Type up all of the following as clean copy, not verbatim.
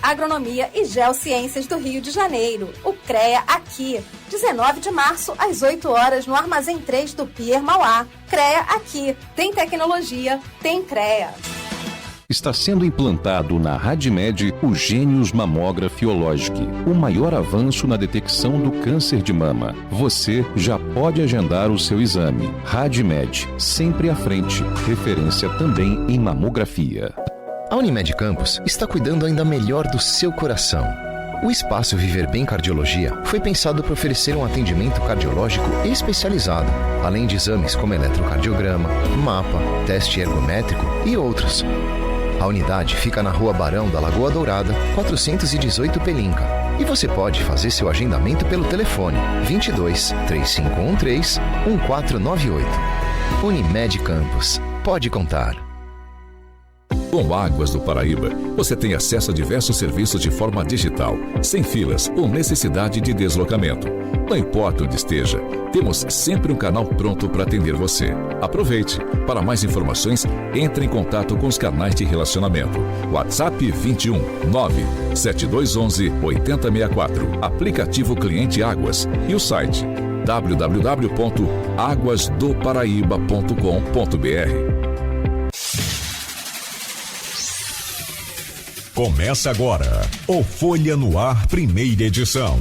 Agronomia e Geociências do Rio de Janeiro. O CREA aqui. 19 de março, às 8 horas, no Armazém 3 do Pier Mauá. CREA aqui. Tem tecnologia, tem CREA. Está sendo implantado na RadMed o Gênios Mammography Ologic, o maior avanço na detecção do câncer de mama. Você já pode agendar o seu exame. RadMed, sempre à frente. Referência também em mamografia. A Unimed Campos está cuidando ainda melhor do seu coração. O espaço Viver Bem Cardiologia foi pensado para oferecer um atendimento cardiológico especializado, além de exames como eletrocardiograma, mapa, teste ergométrico e outros. A unidade fica na Rua Barão da Lagoa Dourada, 418 Pelinca. E você pode fazer seu agendamento pelo telefone 22 3513 1498. Unimed Campos. Pode contar. Com Águas do Paraíba, você tem acesso a diversos serviços de forma digital, sem filas ou necessidade de deslocamento. Não importa onde esteja, temos sempre um canal pronto para atender você. Aproveite! Para mais informações, entre em contato com os canais de relacionamento. WhatsApp 21 97211 8064, aplicativo Cliente Águas e o site www.aguasdoparaíba.com.br. Começa agora o Folha no Ar, primeira edição.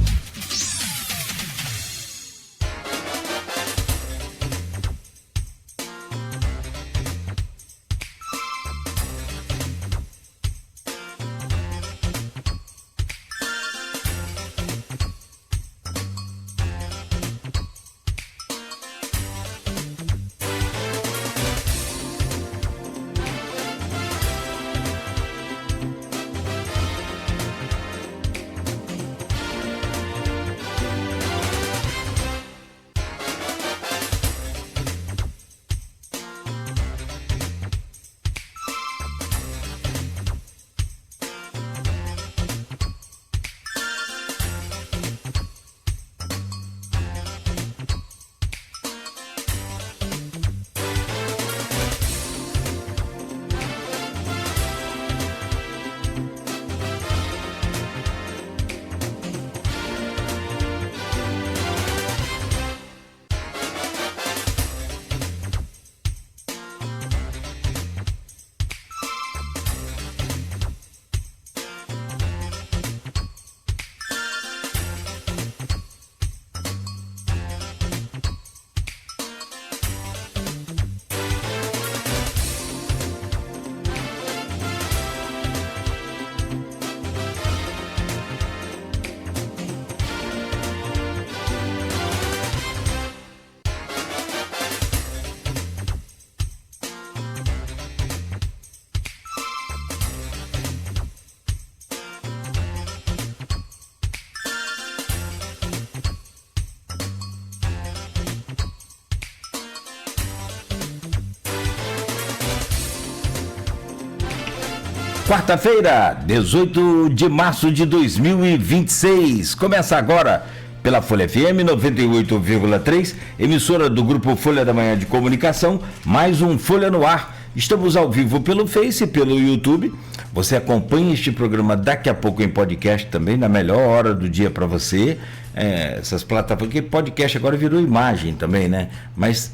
Quarta-feira, 18 de março de 2026. Começa agora pela Folha FM 98,3, emissora do Grupo Folha da Manhã de Comunicação, mais um Folha no Ar. Estamos ao vivo pelo Face e pelo YouTube. Você acompanha este programa daqui a pouco em podcast também, na melhor hora do dia para você. Essas plataformas, porque podcast agora virou imagem também, né? Mas,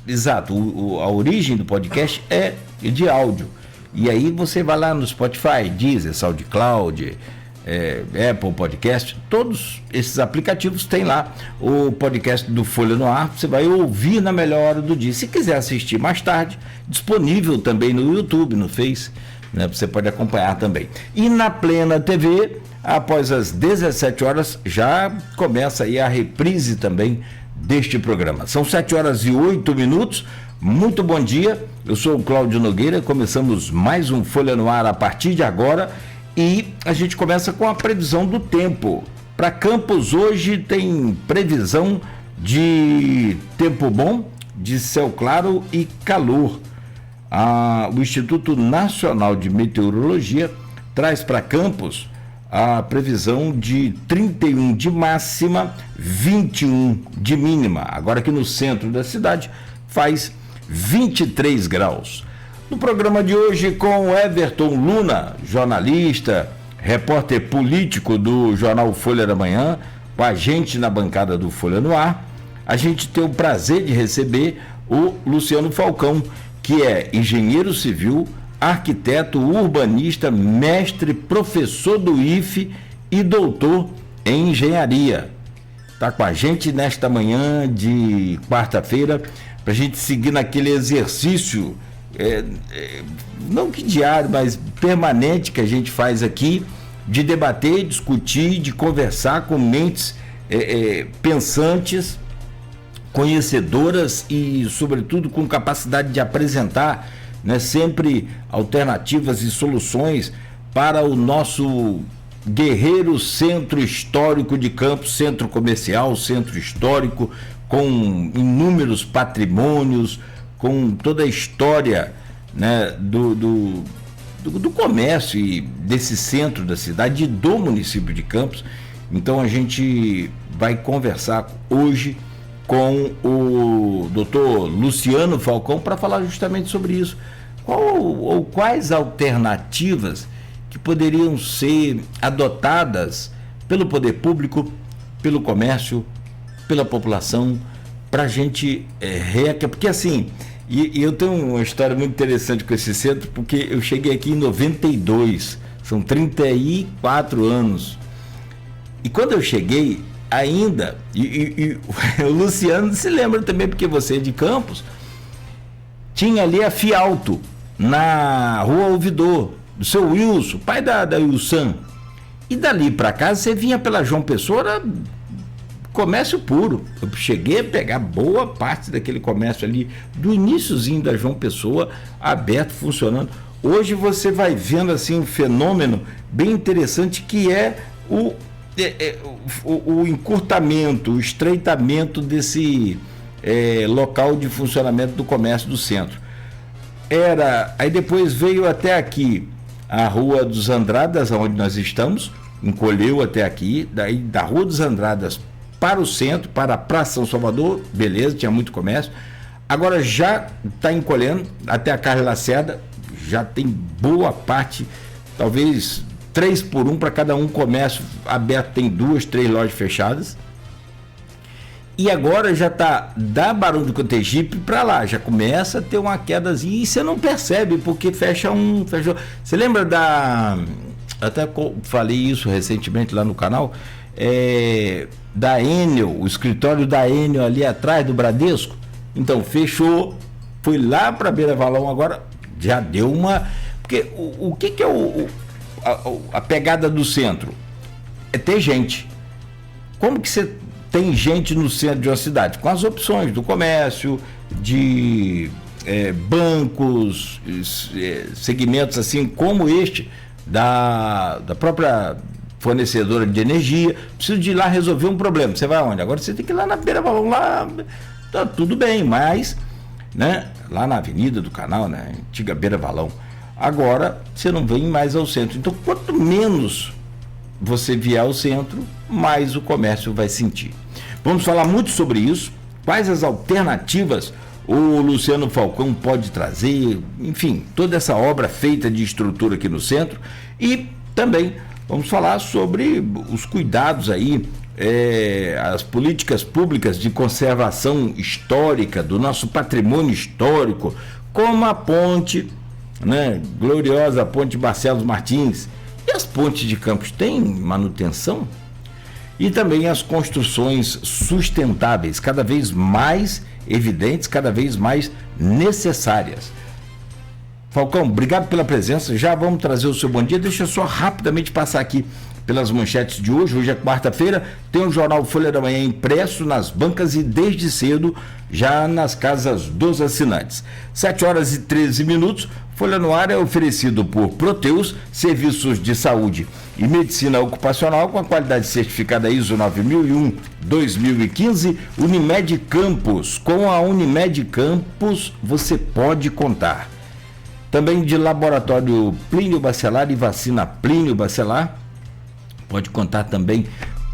exato, a origem do podcast é de áudio. E aí você vai lá no Spotify, Deezer, SoundCloud, Apple Podcast, todos esses aplicativos tem lá o podcast do Folha no Ar, você vai ouvir na melhor hora do dia. Se quiser assistir mais tarde, disponível também no YouTube, no Face, né, você pode acompanhar também. E na Plena TV, após as 17 horas, já começa aí a reprise também deste programa. São 7 horas e 8 minutos. Muito bom dia, eu sou o Cláudio Nogueira, começamos mais um Folha no Ar a partir de agora e a gente começa com a previsão do tempo. Para Campos hoje tem previsão de tempo bom, de céu claro e calor. O Instituto Nacional de Meteorologia traz para Campos a previsão de 31 de máxima, 21 de mínima. Agora aqui no centro da cidade faz 23 graus. No programa de hoje com Everton Luna, jornalista, repórter político do jornal Folha da Manhã, com a gente na bancada do Folha no Ar. A gente tem o prazer de receber o Luciano Falcão, que é engenheiro civil, arquiteto, urbanista, mestre, professor do IFE e doutor em engenharia. Está com a gente nesta manhã de quarta-feira para a gente seguir naquele exercício, não que diário, mas permanente que a gente faz aqui, de debater, discutir, de conversar com mentes pensantes, conhecedoras e, sobretudo, com capacidade de apresentar, né, sempre alternativas e soluções para o nosso guerreiro centro histórico de Campos, centro comercial, centro histórico, com inúmeros patrimônios, com toda a história, né, do comércio e desse centro da cidade e do município de Campos. Então a gente vai conversar hoje com o doutor Luciano Falcão para falar justamente sobre isso. Quais alternativas que poderiam ser adotadas pelo poder público, pelo comércio, pela população, para a gente porque assim, e eu tenho uma história muito interessante com esse centro, porque eu cheguei aqui em 92, são 34 anos, e quando eu cheguei ainda, e o Luciano se lembra também, porque você é de Campos, tinha ali a Fialto, na Rua Ouvidor, do seu Wilson, pai da Wilson. E dali para cá, você vinha pela João Pessoa, era comércio puro. Eu cheguei a pegar boa parte daquele comércio ali, do iniciozinho da João Pessoa, aberto, funcionando. Hoje você vai vendo assim um fenômeno bem interessante, que é o encurtamento, o estreitamento desse local de funcionamento do comércio do centro. Aí depois veio até aqui a Rua dos Andradas, onde nós estamos, encolheu até aqui, daí da Rua dos Andradas para o centro, para a Praça São Salvador, beleza, tinha muito comércio. Agora já está encolhendo até a Carlos Lacerda, já tem boa parte, talvez 3x1 para cada um comércio aberto, tem 2, 3 lojas fechadas. E agora já está da Barão do Cotegipe para lá, já começa a ter uma quedazinha, e você não percebe, porque fechou. Você lembra até falei isso recentemente lá no canal, da Enel, o escritório da Enel ali atrás do Bradesco? Então fechou, foi lá para Beira Valão, agora já deu uma... Porque o que é a pegada do centro? É ter gente. Como que você tem gente no centro de uma cidade? Com as opções do comércio, de bancos, segmentos assim como este, da própria fornecedora de energia. Preciso de ir lá resolver um problema. Você vai aonde? Agora você tem que ir lá na Beira Valão, lá tá tudo bem, mas, né, lá na Avenida do Canal, né, antiga Beira Valão. Agora você não vem mais ao centro. Então, quanto menos você vier ao centro, mais o comércio vai sentir. Vamos falar muito sobre isso, quais as alternativas o Luciano Falcão pode trazer, enfim, toda essa obra feita de estrutura aqui no centro, e também vamos falar sobre os cuidados aí, as políticas públicas de conservação histórica do nosso patrimônio histórico, como a ponte, né, gloriosa ponte Barcelos Martins. E as pontes de Campos têm manutenção? E também as construções sustentáveis, cada vez mais evidentes, cada vez mais necessárias. Falcão, obrigado pela presença. Já vamos trazer o seu bom dia. Deixa eu só rapidamente passar aqui pelas manchetes de hoje. Hoje é quarta-feira, tem o jornal Folha da Manhã impresso nas bancas e desde cedo já nas casas dos assinantes. 7h13. Folha no Ar é oferecido por Proteus, serviços de saúde e medicina ocupacional com a qualidade certificada ISO 9001-2015, Unimed Campos. Com a Unimed Campos você pode contar. Também de Laboratório Plínio Bacelar e Vacina Plínio Bacelar, pode contar também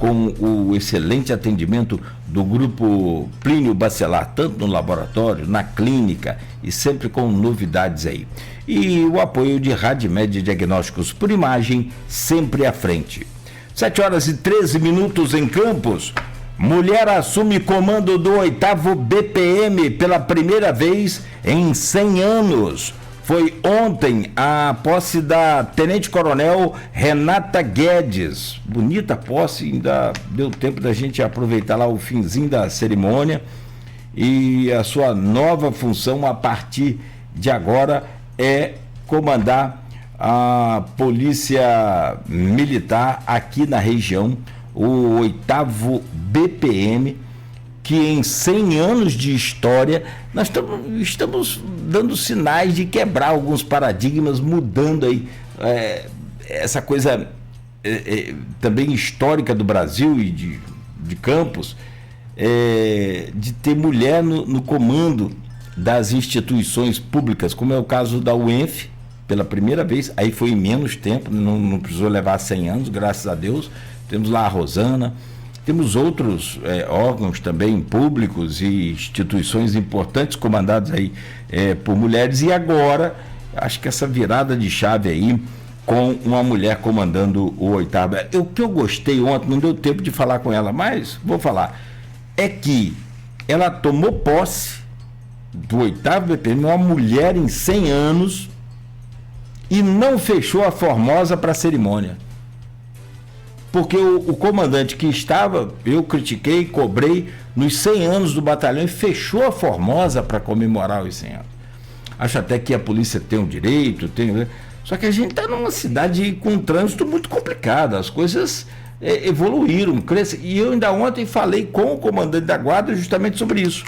com o excelente atendimento do grupo Plínio Bacelar, tanto no laboratório, na clínica e sempre com novidades aí. E o apoio de Radmed Diagnósticos por Imagem, sempre à frente. 7h13 em Campos. Mulher assume comando do 8º BPM pela primeira vez em 100 anos. Foi ontem a posse da Tenente-Coronel Renata Guedes. Bonita posse, ainda deu tempo da gente aproveitar lá o finzinho da cerimônia. E a sua nova função a partir de agora é comandar a Polícia Militar aqui na região, o 8º BPM, que em 100 anos de história nós estamos dando sinais de quebrar alguns paradigmas, mudando aí essa coisa também histórica do Brasil e de Campos, de ter mulher no comando das instituições públicas, como é o caso da UENF, pela primeira vez, aí foi em menos tempo, não precisou levar 100 anos, graças a Deus. Temos lá a Rosana, temos outros órgãos também públicos e instituições importantes comandados aí por mulheres, e agora acho que essa virada de chave aí com uma mulher comandando o 8º. O que eu gostei ontem, não deu tempo de falar com ela, mas vou falar, é que ela tomou posse do 8º BPM, uma mulher em 100 anos, e não fechou a Formosa para a cerimônia. Porque o comandante que estava, eu critiquei, cobrei, nos 100 anos do batalhão, e fechou a Formosa para comemorar os 100 anos. Acho até que a polícia tem o direito, só que a gente está numa cidade com um trânsito muito complicado, as coisas evoluíram, cresceram, e eu ainda ontem falei com o comandante da guarda justamente sobre isso.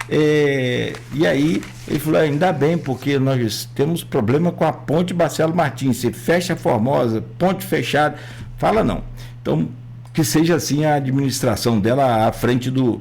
E aí ele falou, ainda bem, porque nós temos problema com a ponte Marcelo Martins, você fecha a Formosa, ponte fechada, fala não. Então, que seja assim a administração dela à frente do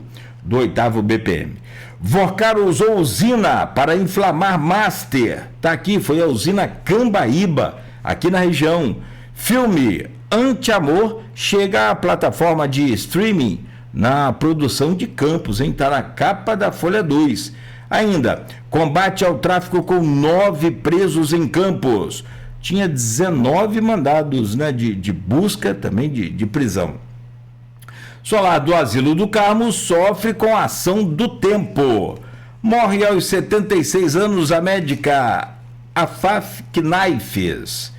8º BPM. Vocaro usou usina para inflamar Master. Tá aqui, foi a usina Cambaíba, aqui na região. Filme Anti-Amor chega à plataforma de streaming na produção de Campos, hein? Tá na capa da Folha 2. Ainda, combate ao tráfico com 9 presos em Campos. Tinha 19 mandados, né, de busca, também de prisão. Solar do Asilo do Carmo sofre com a ação do tempo. Morre aos 76 anos a médica Afaf Knaifes.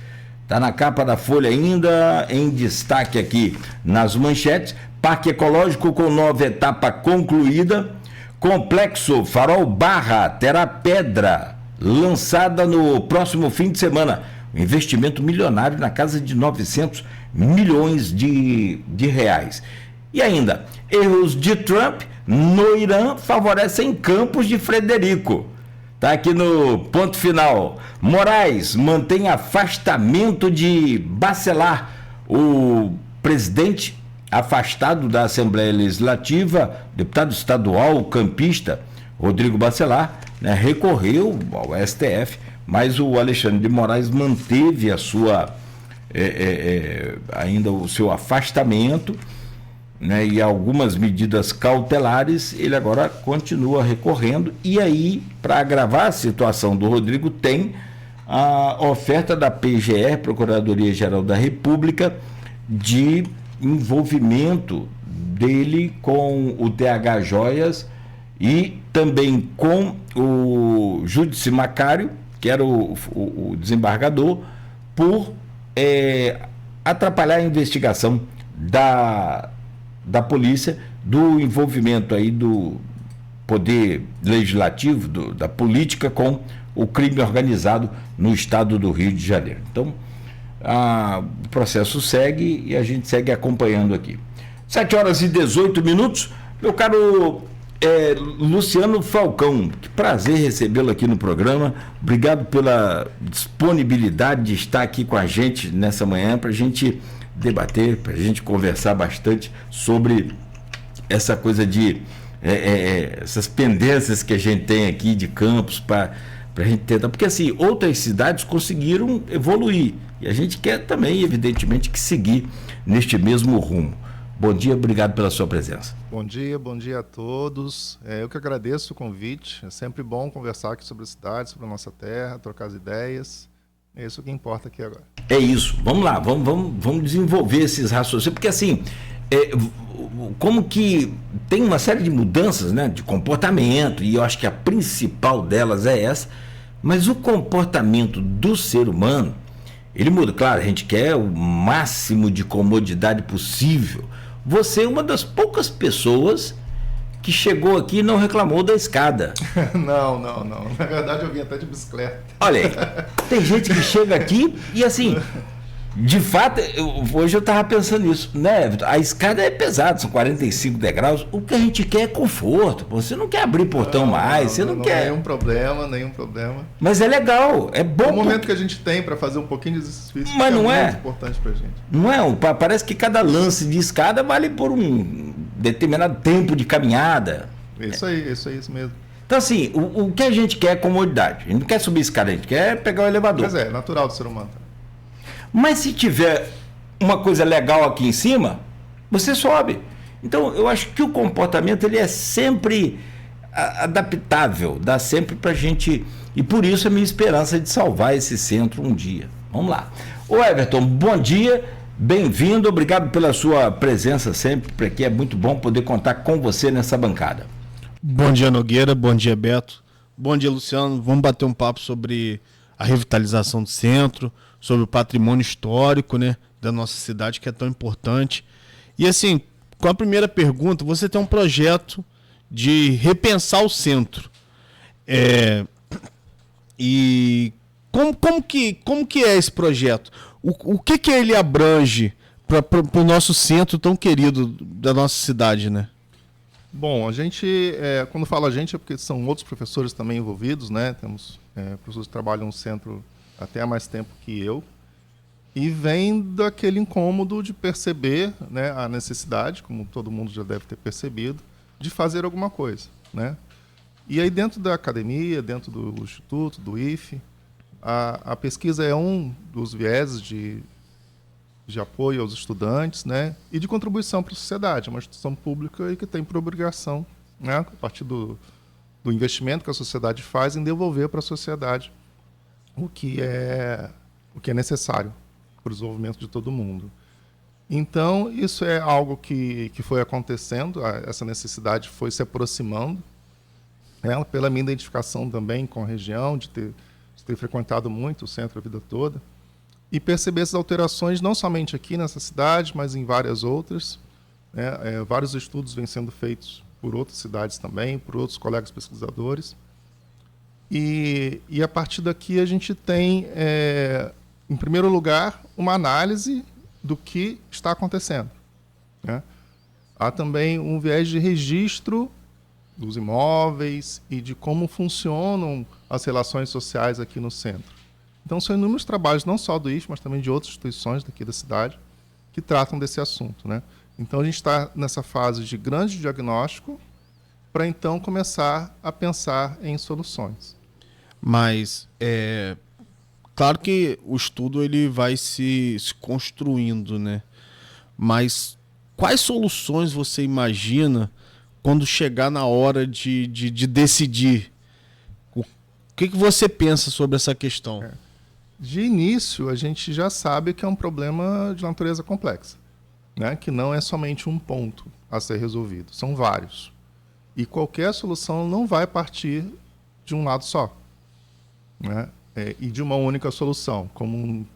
Está na capa da Folha ainda, em destaque aqui nas manchetes. Parque Ecológico com nova etapa concluída. Complexo Farol Barra terá pedra lançada no próximo fim de semana. Um investimento milionário na casa de 900 milhões de reais. E ainda, erros de Trump no Irã favorecem Campos de Frederico. Está aqui no ponto final. Moraes mantém afastamento de Bacelar. O presidente afastado da Assembleia Legislativa, deputado estadual campista, Rodrigo Bacelar, né, recorreu ao STF, mas o Alexandre de Moraes manteve a sua, ainda o seu afastamento, né, e algumas medidas cautelares. Ele agora continua recorrendo, e aí, para agravar a situação do Rodrigo, tem a oferta da PGR, Procuradoria-Geral da República, de envolvimento dele com o TH Joias e também com o Júdice Macário, que era o desembargador, por atrapalhar a investigação da polícia, do envolvimento aí do poder legislativo, da política com o crime organizado no estado do Rio de Janeiro. Então, o processo segue e a gente segue acompanhando aqui. 7h18, meu caro Luciano Falcão, que prazer recebê-lo aqui no programa. Obrigado pela disponibilidade de estar aqui com a gente nessa manhã, para a gente debater, para a gente conversar bastante sobre essa coisa de essas pendências que a gente tem aqui de Campos, para a gente tentar, porque assim, outras cidades conseguiram evoluir, e a gente quer também, evidentemente, que seguir neste mesmo rumo. Bom dia, obrigado pela sua presença. Bom dia a todos. Eu que agradeço o convite. É sempre bom conversar aqui sobre a cidade, sobre a nossa terra, trocar as ideias. É isso que importa aqui agora. É isso. Vamos lá, vamos desenvolver esses raciocínios, porque assim, como que tem uma série de mudanças, né, de comportamento, e eu acho que a principal delas é essa, mas o comportamento do ser humano, ele muda. Claro, a gente quer o máximo de comodidade possível. Você é uma das poucas pessoas que chegou aqui e não reclamou da escada. Não. Na verdade, eu vim até de bicicleta. Olha aí, tem gente que chega aqui e assim, de fato, hoje eu estava pensando nisso, né? A escada é pesada, são 45 degraus. O que a gente quer é conforto. Você não quer abrir portão mais, você não quer. Nenhum problema. Mas é legal, é bom. O momento que a gente tem para fazer um pouquinho de exercício, mas não é muito importante para a gente. Não é? Parece que cada lance de escada vale por um determinado tempo de caminhada. Isso mesmo. Então, assim, o que a gente quer é comodidade. A gente não quer subir escada, a gente quer pegar o elevador. Mas é natural do ser humano. Mas se tiver uma coisa legal aqui em cima, você sobe. Então, eu acho que o comportamento ele é sempre adaptável, dá sempre pra gente. E por isso a minha esperança é de salvar esse centro um dia. Vamos lá. Ô Everton, bom dia, bem-vindo, obrigado pela sua presença sempre, porque é muito bom poder contar com você nessa bancada. Bom dia, Nogueira, bom dia, Beto. Bom dia, Luciano. Vamos bater um papo sobre a revitalização do centro, sobre o patrimônio histórico, né, da nossa cidade, que é tão importante. E assim, com a primeira pergunta, você tem um projeto de repensar o centro. E como que é esse projeto? O que ele abrange para o nosso centro tão querido da nossa cidade, né? Bom, a gente, quando fala a gente, é porque são outros professores também envolvidos, né? Temos professores que trabalham no centro até há mais tempo que eu, e vem daquele incômodo de perceber, né, a necessidade, como todo mundo já deve ter percebido, de fazer alguma coisa, né? E aí dentro da academia, dentro do instituto, do IFE, a pesquisa é um dos vieses de apoio aos estudantes, né, e de contribuição para a sociedade. É uma instituição pública e que tem por obrigação, né, a partir do investimento que a sociedade faz, em devolver para a sociedade o que é necessário para o desenvolvimento de todo mundo. Então, isso é algo que foi acontecendo, essa necessidade foi se aproximando, né, pela minha identificação também com a região, de ter frequentado muito o centro a vida toda, e perceber essas alterações não somente aqui nessa cidade, mas em várias outras, né, vários estudos vêm sendo feitos por outras cidades também, por outros colegas pesquisadores. E a partir daqui a gente tem, em primeiro lugar, uma análise do que está acontecendo, né? Há também um viés de registro dos imóveis e de como funcionam as relações sociais aqui no centro. Então, são inúmeros trabalhos, não só do IFE, mas também de outras instituições daqui da cidade, que tratam desse assunto, né? Então, a gente está nessa fase de grande diagnóstico para, então, começar a pensar em soluções. Mas, claro que o estudo ele vai se construindo, né? Mas quais soluções você imagina quando chegar na hora de decidir? O que você pensa sobre essa questão? De início, a gente já sabe que é um problema de natureza complexa, né? Que não é somente um ponto a ser resolvido, são vários. E qualquer solução não vai partir de um lado só, né? E de uma única solução, como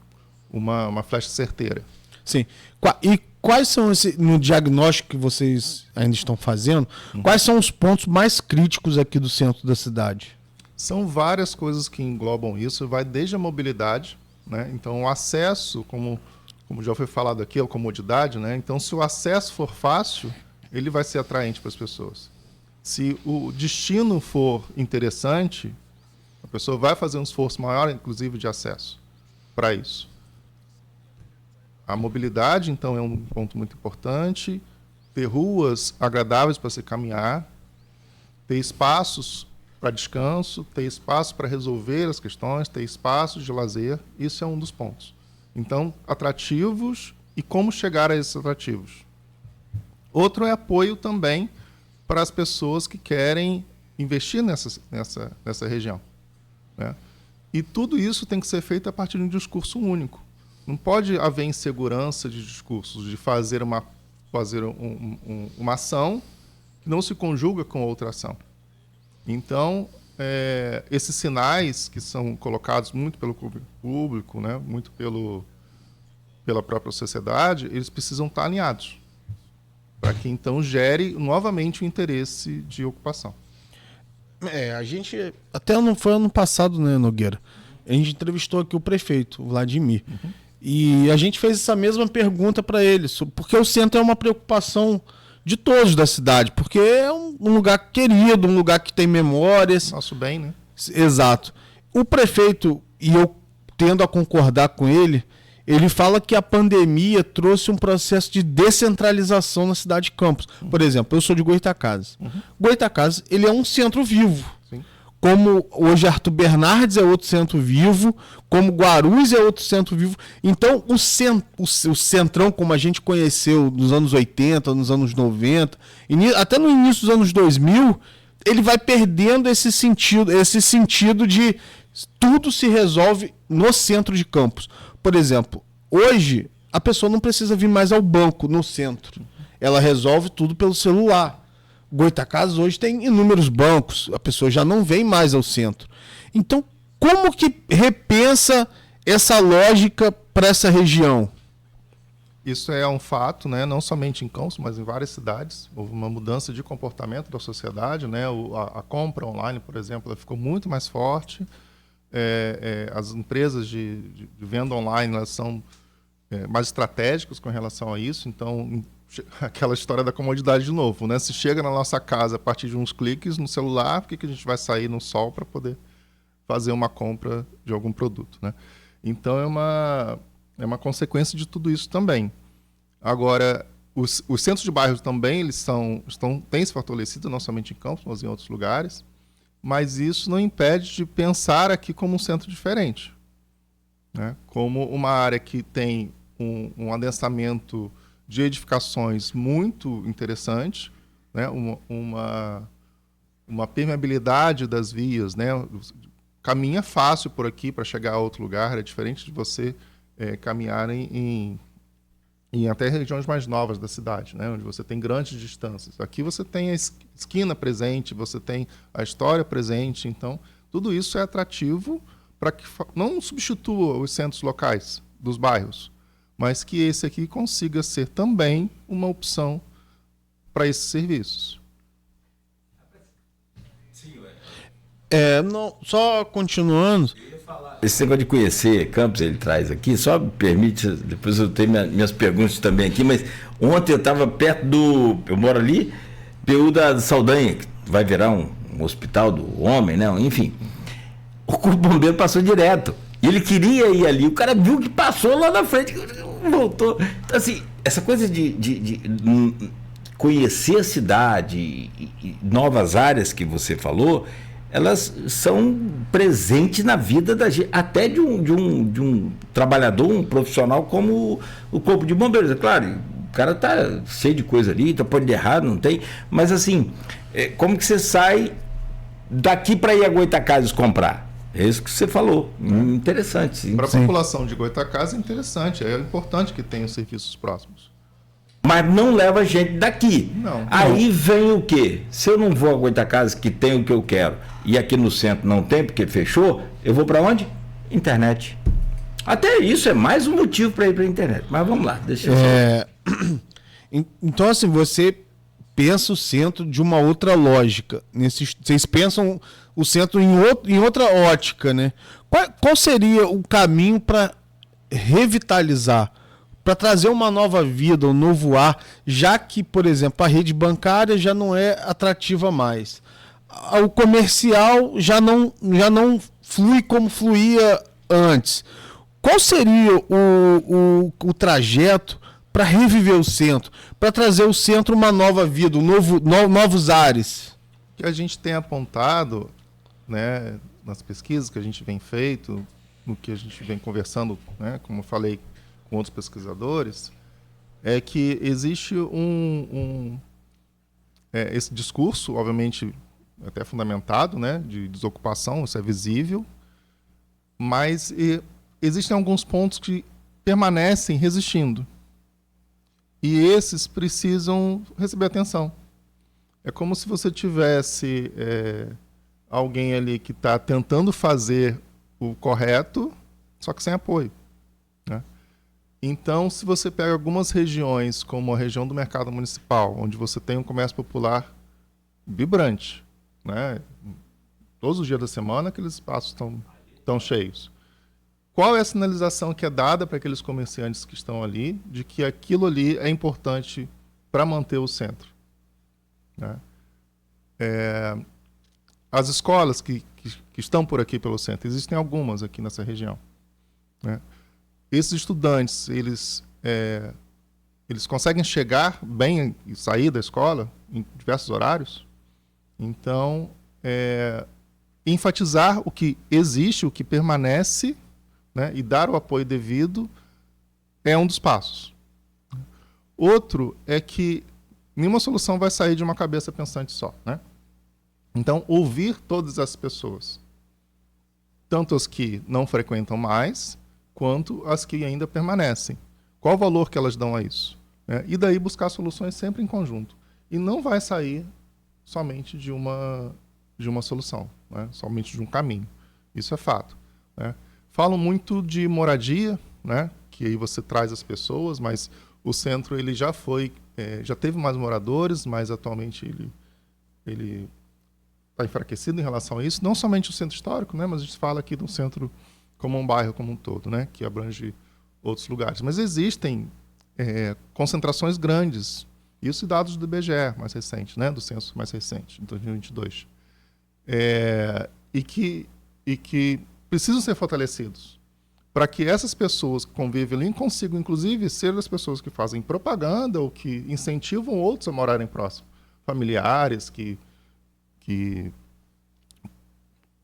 uma flecha certeira. Sim. E quais são, no diagnóstico que vocês ainda estão fazendo, quais são os pontos mais críticos aqui do centro da cidade? São várias coisas que englobam isso, vai desde a mobilidade, né? Então, o acesso, como já foi falado aqui, a comodidade, né? Então, se o acesso for fácil, ele vai ser atraente para as pessoas. Se o destino for interessante, a pessoa vai fazer um esforço maior, inclusive, de acesso para isso. A mobilidade, então, é um ponto muito importante. Ter ruas agradáveis para se caminhar, ter espaços para descanso, ter espaço para resolver as questões, ter espaços de lazer, isso é um dos pontos. Então, atrativos e como chegar a esses atrativos. Outro é apoio também para as pessoas que querem investir nessa região, né? E tudo isso tem que ser feito a partir de um discurso único. Não pode haver insegurança de discursos, de fazer uma ação que não se conjuga com outra ação. Então, esses sinais que são colocados muito pelo público, né, muito pela própria sociedade, eles precisam estar alinhados para que então gere novamente o interesse de ocupação. A gente, até não foi ano passado, né, Nogueira? A gente entrevistou aqui o prefeito, o Vladimir. Uhum. E a gente fez essa mesma pergunta para ele, porque o centro é uma preocupação de todos da cidade, porque é um lugar querido, um lugar que tem memórias. Nosso bem, né? Exato. O prefeito, e eu tendo a concordar com ele fala que a pandemia trouxe um processo de descentralização na cidade de Campos. Por exemplo, eu sou de Goytacazes. Goytacazes, ele é um centro vivo. Sim. Como hoje Arthur Bernardes é outro centro vivo, como Guarulhos é outro centro vivo. Então, o centrão, como a gente conheceu nos anos 80, nos anos 90, até no início dos anos 2000, ele vai perdendo esse sentido de tudo se resolve no centro de Campos. Por exemplo, hoje a pessoa não precisa vir mais ao banco no centro. Ela resolve tudo pelo celular. Goytacazes hoje tem inúmeros bancos, a pessoa já não vem mais ao centro. Então, como que repensa essa lógica para essa região? Isso é um fato, né? Não somente em Campos, mas em várias cidades. Houve uma mudança de comportamento da sociedade, né? A compra online, por exemplo, ela ficou muito mais forte. As empresas de venda online, elas são mais estratégicas com relação a isso. Então, aquela história da comodidade de novo, né? Se chega na nossa casa a partir de uns cliques no celular, por que a gente vai sair no sol para poder fazer uma compra de algum produto, né? Então, é uma consequência de tudo isso também. Agora, os centros de bairros também eles têm se fortalecido, não somente em Campos, mas em outros lugares. Mas isso não impede de pensar aqui como um centro diferente, né? Como uma área que tem um adensamento de edificações muito interessante, né? Uma permeabilidade das vias, né? Caminha fácil por aqui para chegar a outro lugar, é diferente de você caminhar em até regiões mais novas da cidade, né? Onde você tem grandes distâncias. Aqui você tem a esquina presente, você tem a história presente, então tudo isso é atrativo para que não substitua os centros locais dos bairros, mas que esse aqui consiga ser também uma opção para esses serviços. Não, só continuando. Esse negócio de conhecer Campos, ele traz aqui, só me permite, depois eu tenho minhas perguntas também aqui, mas ontem eu estava perto eu moro ali, PU da Saldanha, que vai virar um hospital do homem, né? Enfim, o Corpo Bombeiro passou direto, e ele queria ir ali, o cara viu que passou lá na frente, voltou. Então, assim, essa coisa de conhecer a cidade e novas áreas que você falou, elas são presentes na vida da gente, até de um trabalhador, um profissional como o Corpo de Bombeiros. É claro, o cara tá cheio de coisa ali, então pode errar, não tem, mas assim, como que você sai daqui para ir a Goytacazes comprar? É isso que você falou, interessante. Para a população de Goytacazes é interessante, é importante que tenha serviços próximos. Mas não leva gente daqui. Não. Aí vem o quê? Se eu não vou a Goytacazes, que tem o que eu quero, e aqui no centro não tem, porque fechou, eu vou para onde? Internet. Até isso é mais um motivo para ir para a internet. Mas vamos lá, deixa eu... Então, assim, você pensa o centro de uma outra lógica. Vocês pensam o centro em outra ótica, né? Qual seria o caminho para revitalizar, para trazer uma nova vida, um novo ar, já que, por exemplo, a rede bancária já não é atrativa mais. O comercial já não flui como fluía antes. Qual seria o trajeto para reviver o centro, para trazer o centro uma nova vida, novos ares? O que a gente tem apontado, né, nas pesquisas que a gente vem feito, no que a gente vem conversando, né, como eu falei, com outros pesquisadores, é que existe esse discurso, obviamente, até fundamentado, né, de desocupação, isso é visível, mas existem alguns pontos que permanecem resistindo. E esses precisam receber atenção. É como se você tivesse alguém ali que está tentando fazer o correto, só que sem apoio, né? Então, se você pega algumas regiões, como a região do Mercado Municipal, onde você tem um comércio popular vibrante, né? Todos os dias da semana aqueles espaços estão cheios. Qual é a sinalização que é dada para aqueles comerciantes que estão ali de que aquilo ali é importante para manter o centro, né? As escolas que estão por aqui pelo centro, existem algumas aqui nessa região, né? Esses estudantes, eles conseguem chegar bem e sair da escola em diversos horários. Então, enfatizar o que existe, o que permanece, né, e dar o apoio devido é um dos passos. Outro é que nenhuma solução vai sair de uma cabeça pensante só, né? Então, ouvir todas as pessoas, tanto as que não frequentam mais, quanto as que ainda permanecem. Qual o valor que elas dão a isso, né? E daí buscar soluções sempre em conjunto. E não vai sair somente de uma solução, né? Somente de um caminho. Isso é fato, né? Falam muito de moradia, né? Que aí você traz as pessoas, mas o centro ele já teve mais moradores, mas atualmente ele está enfraquecido em relação a isso. Não somente o centro histórico, né? Mas a gente fala aqui do centro como um bairro como um todo, né? Que abrange outros lugares. Mas existem concentrações grandes. Isso dados do IBGE mais recente, né? Do censo mais recente, de 2022. E que precisam ser fortalecidos para que essas pessoas que convivem ali consigam, inclusive, ser as pessoas que fazem propaganda ou que incentivam outros a morarem próximo. Familiares que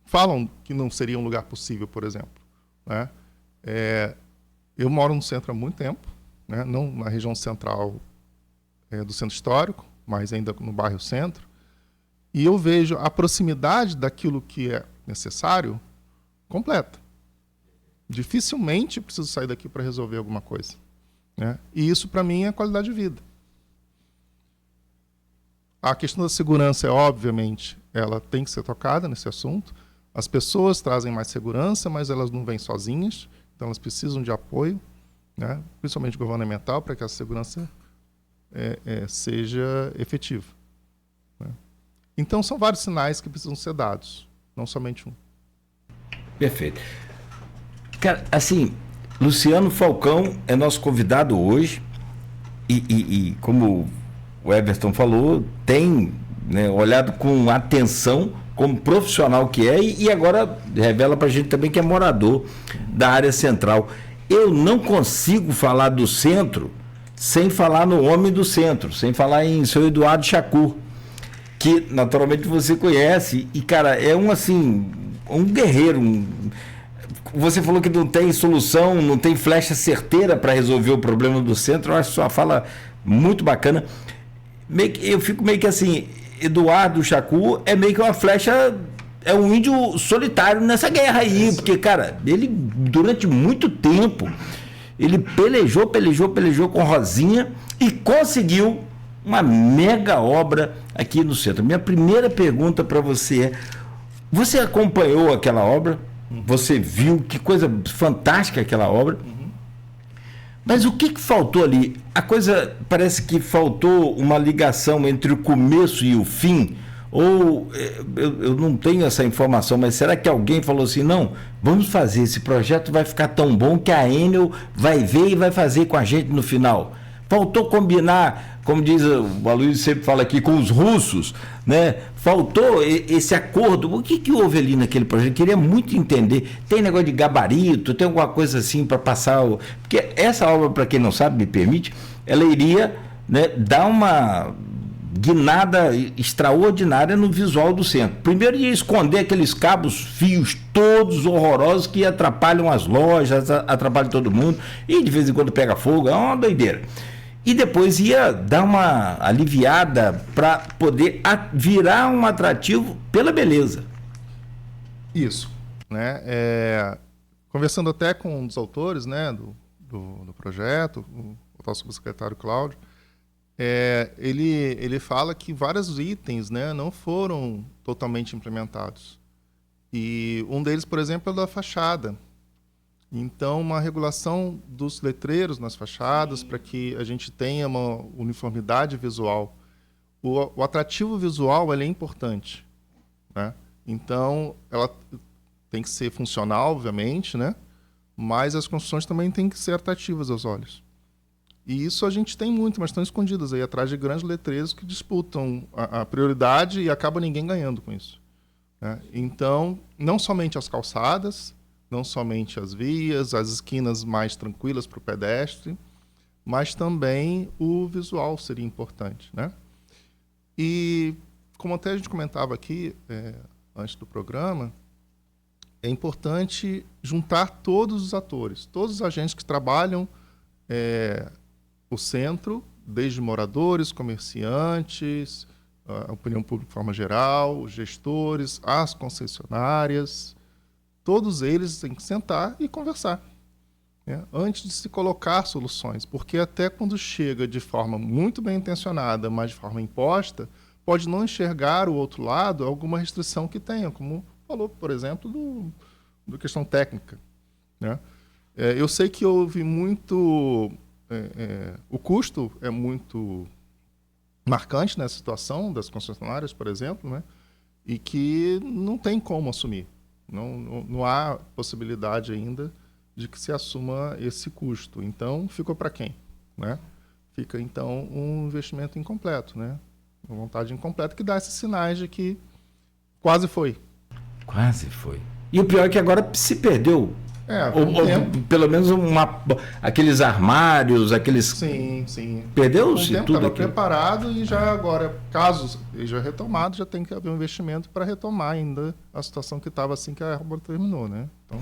falam que não seria um lugar possível, por exemplo, né? Eu moro no centro há muito tempo, né? Não na região central do centro histórico, mas ainda no bairro centro, e eu vejo a proximidade daquilo que é necessário completa. Dificilmente preciso sair daqui para resolver alguma coisa, né? E isso, para mim, é qualidade de vida. A questão da segurança, obviamente, ela tem que ser tocada nesse assunto. As pessoas trazem mais segurança, mas elas não vêm sozinhas, então elas precisam de apoio, né? Principalmente governamental, para que a segurança seja efetiva, né? Então, são vários sinais que precisam ser dados, não somente um. Perfeito. Cara, assim, Luciano Falcão é nosso convidado hoje e como o Everton falou, tem, né, olhado com atenção como profissional que é e agora revela pra gente também que é morador da área central. Eu não consigo falar do centro sem falar no homem do centro, sem falar em seu Eduardo Chacur, que naturalmente você conhece e, cara, é um guerreiro. Você falou que não tem solução, não tem flecha certeira para resolver o problema do centro. Eu acho sua fala muito bacana. Eu fico meio que assim, Eduardo Chacur é meio que uma flecha, é um índio solitário nessa guerra aí, porque, cara, ele durante muito tempo, ele pelejou com Rosinha e conseguiu uma mega obra aqui no centro. Minha primeira pergunta para você é, você acompanhou aquela obra? Você viu que coisa fantástica aquela obra? Mas o que faltou ali? A coisa parece que faltou uma ligação entre o começo e o fim, ou eu não tenho essa informação, mas será que alguém falou assim, não, vamos fazer, esse projeto vai ficar tão bom que a Enel vai ver e vai fazer com a gente no final? Faltou combinar, como diz o Aloysio sempre fala aqui, com os russos, né? Faltou esse acordo. O que houve ali naquele projeto? Eu queria muito entender. Tem negócio de gabarito, tem alguma coisa assim para passar... Porque essa obra, para quem não sabe, me permite, ela iria, né, dar uma guinada extraordinária no visual do centro. Primeiro ia esconder aqueles cabos, fios todos horrorosos que atrapalham as lojas, atrapalham todo mundo, e de vez em quando pega fogo, é uma doideira. e depois ia dar uma aliviada para poder virar um atrativo pela beleza. Isso, né? Conversando até com um dos autores, né, do projeto, o atual subsecretário Cláudio, ele fala que vários itens, né, não foram totalmente implementados. E um deles, por exemplo, é o da fachada. Então, uma regulação dos letreiros nas fachadas para que a gente tenha uma uniformidade visual. O atrativo visual ele é importante, né? Então, ela tem que ser funcional, obviamente, né? Mas as construções também têm que ser atrativas aos olhos. E isso a gente tem muito, mas estão escondidas aí atrás de grandes letreiros que disputam a prioridade e acaba ninguém ganhando com isso, né? Então, não somente as calçadas, não somente as vias, as esquinas mais tranquilas para o pedestre, mas também o visual seria importante, né? E, como até a gente comentava aqui, antes do programa, é importante juntar todos os atores, todos os agentes que trabalham o centro, desde moradores, comerciantes, a opinião pública de forma geral, os gestores, as concessionárias, todos eles têm que sentar e conversar, né, antes de se colocar soluções, porque até quando chega de forma muito bem intencionada, mas de forma imposta, pode não enxergar o outro lado alguma restrição que tenha, como falou, por exemplo, do questão técnica, né? Eu sei que houve muito... o custo é muito marcante nessa situação das concessionárias, por exemplo, né? E que não tem como assumir. Não há possibilidade ainda de que se assuma esse custo. Então, ficou para quem, né? Fica, então, um investimento incompleto, né? Uma vontade incompleta que dá esses sinais de que quase foi. Quase foi. E o pior é que agora se perdeu. Ou pelo menos aqueles armários, aqueles... Sim. Perdeu-se tudo estava aquilo. preparado e já agora, caso seja retomado, já tem que haver um investimento para retomar ainda a situação que estava assim que a obra terminou, né? Então...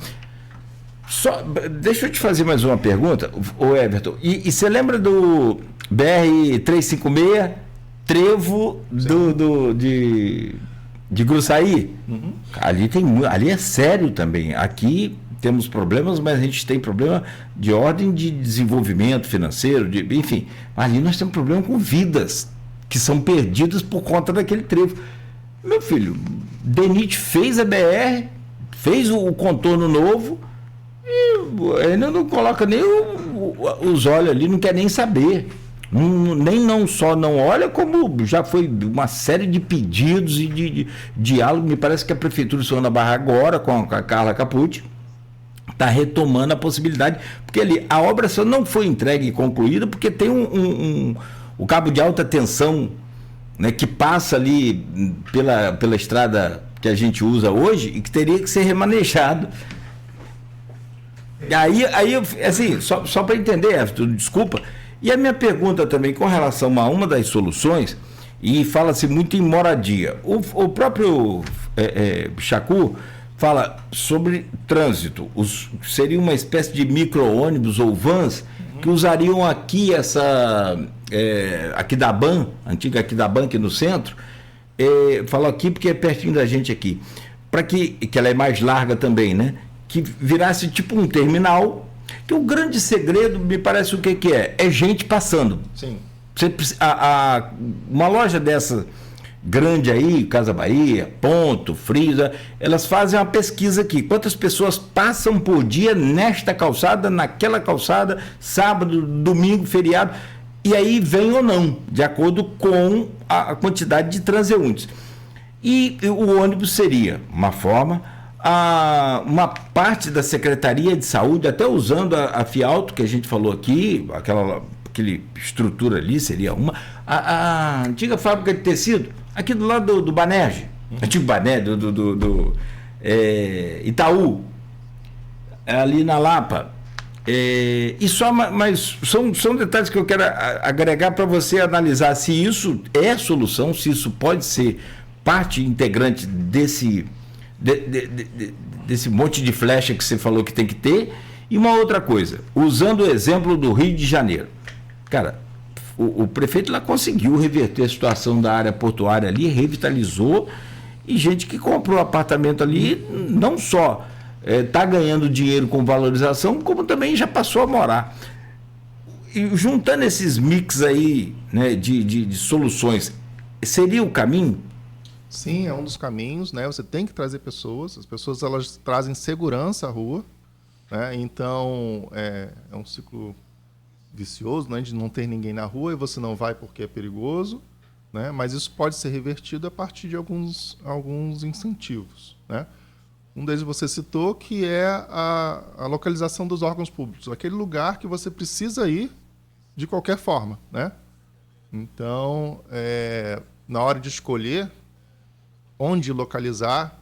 Deixa eu te fazer mais uma pergunta, ô Everton. E você lembra do BR-356, trevo de Gruçaí? Uhum. Ali é sério também. Aqui temos problemas, mas a gente tem problema de ordem de desenvolvimento financeiro, enfim. Ali nós temos problema com vidas que são perdidas por conta daquele trevo. Meu filho, DENIT fez a BR, fez o contorno novo e ainda não coloca nem os olhos ali, não quer nem saber. Não só não olha, como já foi uma série de pedidos e de diálogo. Me parece que a Prefeitura de São João da Barra agora, com a Carla Capucci, está retomando a possibilidade, porque ali a obra só não foi entregue e concluída porque tem o cabo de alta tensão, né, que passa ali pela estrada que a gente usa hoje e que teria que ser remanejado. Aí assim, só para entender, Everton, desculpa. E a minha pergunta também com relação a uma das soluções, e fala-se muito em moradia. O próprio Chacu fala sobre trânsito. Seria uma espécie de micro-ônibus ou vans que usariam aqui Aquidaban, antiga Aquidaban aqui no centro. Falo aqui porque é pertinho da gente aqui. Para que ela é mais larga também, né? Que virasse tipo um terminal, que o grande segredo, me parece, o que é? É gente passando. Sim. Uma loja dessa grande aí, Casa Bahia, Ponto, Frisa, elas fazem uma pesquisa aqui. Quantas pessoas passam por dia nesta calçada, naquela calçada, sábado, domingo, feriado, e aí vem ou não, de acordo com a quantidade de transeuntes. E o ônibus seria uma forma, uma parte da Secretaria de Saúde, até usando a Fialto, que a gente falou aqui, aquela estrutura ali seria a antiga fábrica de tecido, aqui do lado do Banerje, antigo Banerje, do Itaú, ali na Lapa. Mas são detalhes que eu quero agregar para você analisar se isso é solução, se isso pode ser parte integrante desse monte de flecha que você falou que tem que ter. E uma outra coisa, usando o exemplo do Rio de Janeiro. Cara, o prefeito lá conseguiu reverter a situação da área portuária ali, revitalizou, e gente que comprou apartamento ali não só está ganhando dinheiro com valorização, como também já passou a morar. E juntando esses mix aí, né, de soluções, seria o caminho? Sim, é um dos caminhos, né? Você tem que trazer pessoas, as pessoas elas trazem segurança à rua, né? Então é um ciclo vicioso, né, de não ter ninguém na rua e você não vai porque é perigoso, né? Mas isso pode ser revertido a partir de alguns incentivos, né? Um deles você citou, que é a localização dos órgãos públicos, aquele lugar que você precisa ir de qualquer forma, né? Então, na hora de escolher onde localizar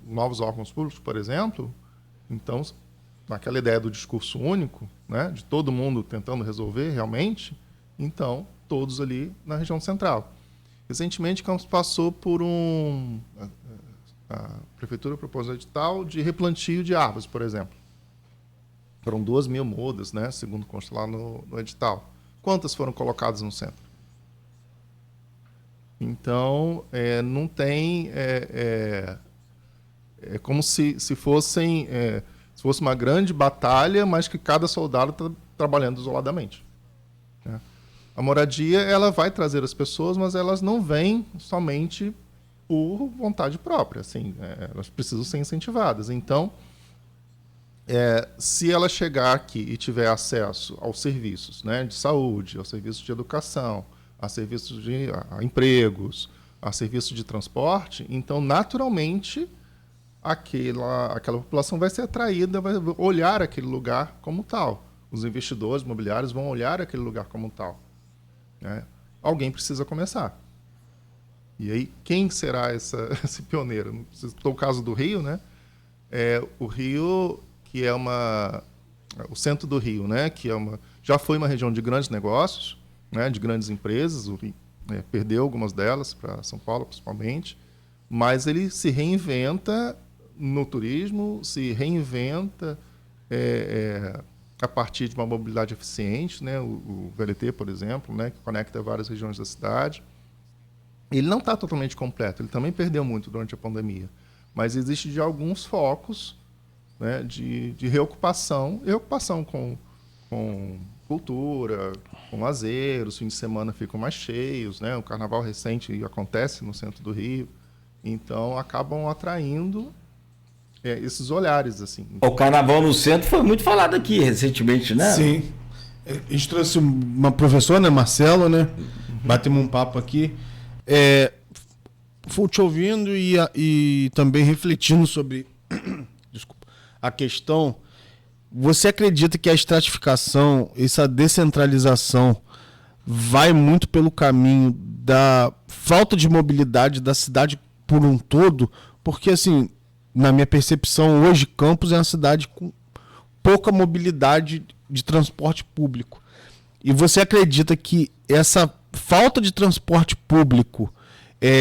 novos órgãos públicos, por exemplo, então, naquela ideia do discurso único, né, de todo mundo tentando resolver realmente, então, todos ali na região central. Recentemente, Campos passou por a prefeitura propôs um edital de replantio de árvores, por exemplo. Foram 2.000 mudas, né, segundo consta lá no edital. Quantas foram colocadas no centro? Então, não tem... É como se fosse uma grande batalha, mas que cada soldado está trabalhando isoladamente, né? A moradia, ela vai trazer as pessoas, mas elas não vêm somente por vontade própria, assim, elas precisam ser incentivadas. Então, se ela chegar aqui e tiver acesso aos serviços, né, de saúde, aos serviços de educação, a serviços a empregos, a serviços de transporte, então, naturalmente, aquela população vai ser atraída, vai olhar aquele lugar como tal. Os investidores imobiliários vão olhar aquele lugar como tal, né? Alguém precisa começar. E aí, quem será esse pioneiro? Citou o caso do Rio, né? O Rio, que é o centro do Rio, né? Que já foi uma região de grandes negócios, né? De grandes empresas. O Rio perdeu algumas delas para São Paulo, principalmente, mas ele se reinventa no turismo, se reinventa a partir de uma mobilidade eficiente, né? O VLT, por exemplo, né? Que conecta várias regiões da cidade. Ele não está totalmente completo, ele também perdeu muito durante a pandemia, mas existe de alguns focos, né, de reocupação com cultura, com lazer, os fins de semana ficam mais cheios, né? O carnaval recente acontece no centro do Rio, então acabam atraindo esses olhares, assim. O carnaval no centro foi muito falado aqui recentemente, né? Sim. A gente trouxe uma professora, né, Marcelo, né? Batemos um papo aqui. Fui te ouvindo e também refletindo sobre desculpa, a questão. Você acredita que a estratificação, essa descentralização, vai muito pelo caminho da falta de mobilidade da cidade por um todo? Porque, assim, na minha percepção, hoje Campos é uma cidade com pouca mobilidade de transporte público. E você acredita que essa falta de transporte público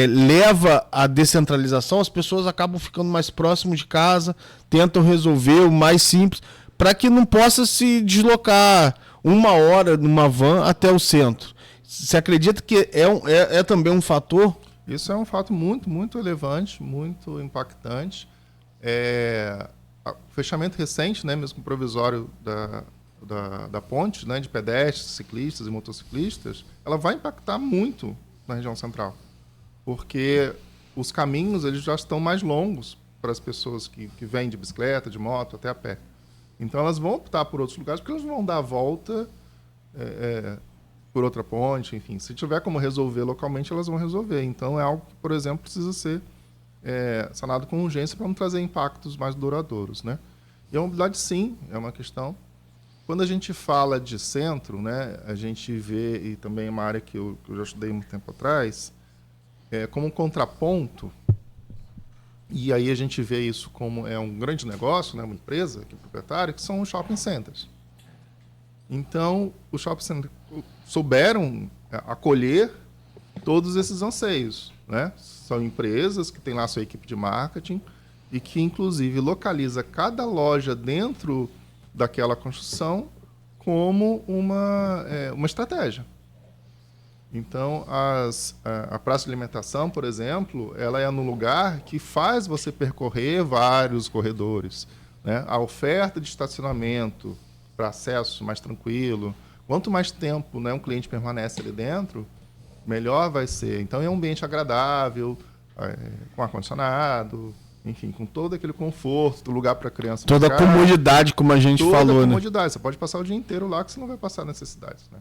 leva à descentralização? As pessoas acabam ficando mais próximas de casa, tentam resolver o mais simples, para que não possa se deslocar 1 hora numa van até o centro. Você acredita que é também um fator? Isso é um fato muito, muito relevante, muito impactante. O fechamento recente, né, mesmo provisório da ponte, né, de pedestres, ciclistas e motociclistas, ela vai impactar muito na região central, porque os caminhos eles já estão mais longos para as pessoas que vêm de bicicleta, de moto, até a pé. Então elas vão optar por outros lugares, porque elas vão dar a volta por outra ponte, enfim. Se tiver como resolver localmente, elas vão resolver. Então é algo que, por exemplo, precisa ser sanado com urgência para não trazer impactos mais duradouros, né? E a mobilidade, sim, é uma questão. Quando a gente fala de centro, né, a gente vê, e também é uma área que eu já estudei muito tempo atrás, como um contraponto, e aí a gente vê isso como um grande negócio, né, uma empresa que é proprietária, que são os shopping centers. Então, os shopping centers souberam acolher todos esses anseios, né? São empresas que têm lá sua equipe de marketing e que, inclusive, localiza cada loja dentro daquela construção como uma estratégia. Então, a praça de alimentação, por exemplo, ela é no lugar que faz você percorrer vários corredores, né? A oferta de estacionamento para acesso mais tranquilo, quanto mais tempo, né, um cliente permanece ali dentro, melhor vai ser. Então, é um ambiente agradável, com ar-condicionado, enfim, com todo aquele conforto, lugar para a criança Toda buscar. a comodidade, como a gente falou, Toda a né? comodidade. Você pode passar o dia inteiro lá que você não vai passar necessidades, né?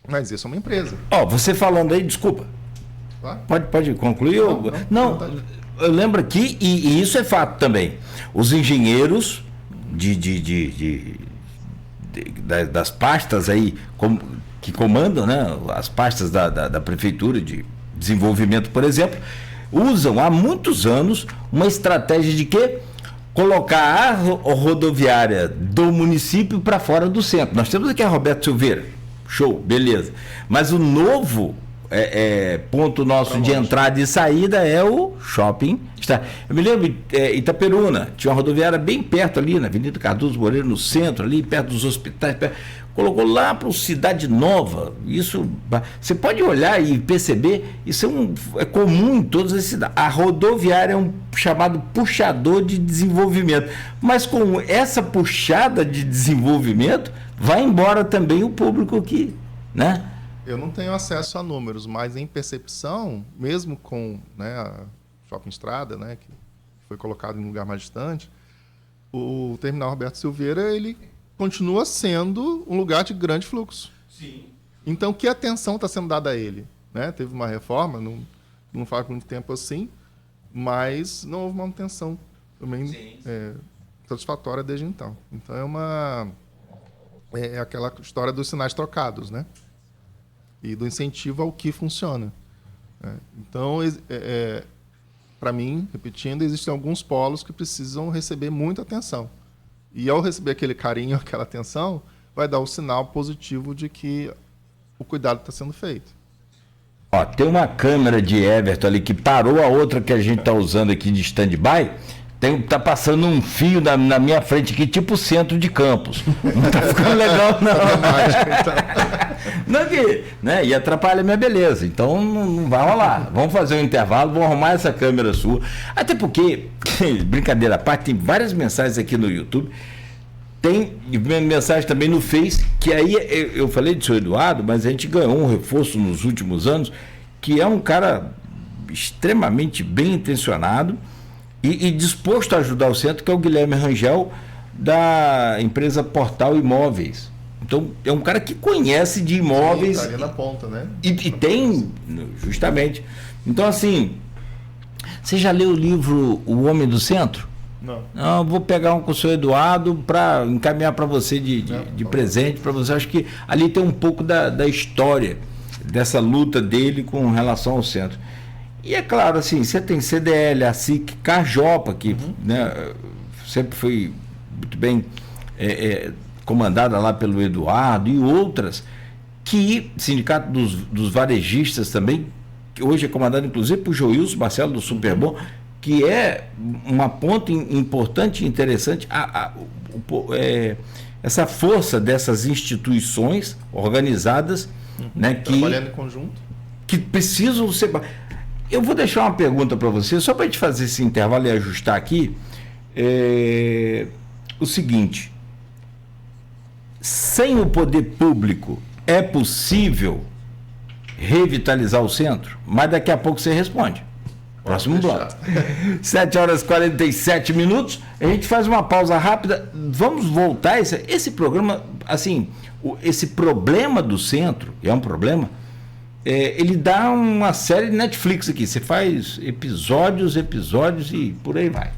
Mas isso é uma empresa. Você falando aí, desculpa. Tá? Pode concluir? Não, eu lembro aqui, e isso é fato também. Os engenheiros das pastas aí que comandam, né, as pastas da Prefeitura de Desenvolvimento, por exemplo, usam há muitos anos uma estratégia de quê? Colocar a rodoviária do município para fora do centro. Nós temos aqui a Roberto Silveira. Show, beleza. Mas o novo ponto nosso de entrada e saída é o shopping. Eu me lembro, Itaperuna, tinha uma rodoviária bem perto ali, na Avenida Cardoso Moreira, no centro, ali, perto dos hospitais. Colocou lá para o Cidade Nova. Isso, você pode olhar e perceber, isso é comum em todas as cidades. A rodoviária é um chamado puxador de desenvolvimento. Mas com essa puxada de desenvolvimento, vai embora também o público aqui, né? Eu não tenho acesso a números, mas em percepção, mesmo com, né, a Shopping Estrada, né, que foi colocado em um lugar mais distante, o Terminal Roberto Silveira, ele continua sendo um lugar de grande fluxo. Sim. Então, que atenção está sendo dada a ele? Né? Teve uma reforma, não faz muito tempo assim, mas não houve manutenção também satisfatória desde então. Então, é aquela história dos sinais trocados, né? E do incentivo ao que funciona. Então, para mim, repetindo, existem alguns polos que precisam receber muita atenção. E ao receber aquele carinho, aquela atenção, vai dar o sinal positivo de que o cuidado está sendo feito. Tem uma câmera de Everton ali que parou a outra que a gente está usando aqui de stand-by. Tá passando um fio na minha frente aqui, tipo centro de Campos. Não tá ficando legal, não. Não que, né? E atrapalha a minha beleza. Então não vai rolar. Vamos fazer um intervalo, vamos arrumar essa câmera sua. Até porque, brincadeira à parte, tem várias mensagens aqui no YouTube. Tem mensagem também no Face, que aí eu falei do senhor Eduardo, mas a gente ganhou um reforço nos últimos anos, que é um cara extremamente bem intencionado e disposto a ajudar o centro, que é o Guilherme Rangel, da empresa Portal Imóveis. Então, é um cara que conhece de imóveis. Sim, tá ali na ponta, né? E tem, justamente. Então, assim, você já leu o livro O Homem do Centro? Não. Não, vou pegar um com o senhor Eduardo para encaminhar para você de presente, para você. Acho que ali tem um pouco da história dessa luta dele com relação ao centro. E é claro, assim, você tem CDL, a SIC, Carjopa, que né, sempre foi muito bem comandada lá pelo Eduardo, e outras, que Sindicato dos Varejistas também, que hoje é comandado inclusive por Joilson Marcelo do Superbom, que é uma ponta importante e interessante, essa força dessas instituições organizadas, né, trabalhando em conjunto, que precisam ser. Eu vou deixar uma pergunta para você, só para a gente fazer esse intervalo e ajustar aqui. O seguinte: sem o poder público é possível revitalizar o centro? Mas daqui a pouco você responde. Próximo bloco. 7h47, a gente faz uma pausa rápida. Vamos voltar esse programa, assim, esse problema do centro, é um problema, ele dá uma série de Netflix aqui. Você faz episódios e por aí vai.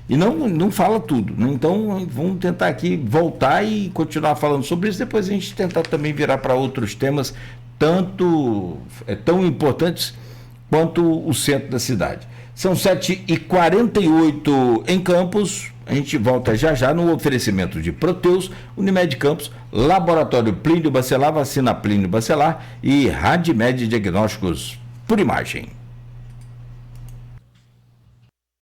E não fala tudo, né? Então vamos tentar aqui voltar e continuar falando sobre isso. Depois a gente tentar também virar para outros temas tão importantes quanto o centro da cidade. São 7h48 em Campos. A gente volta já no oferecimento de Proteus, Unimed Campos, Laboratório Plínio Bacelar, Vacina Plínio Bacelar e Radmed Diagnósticos por Imagem.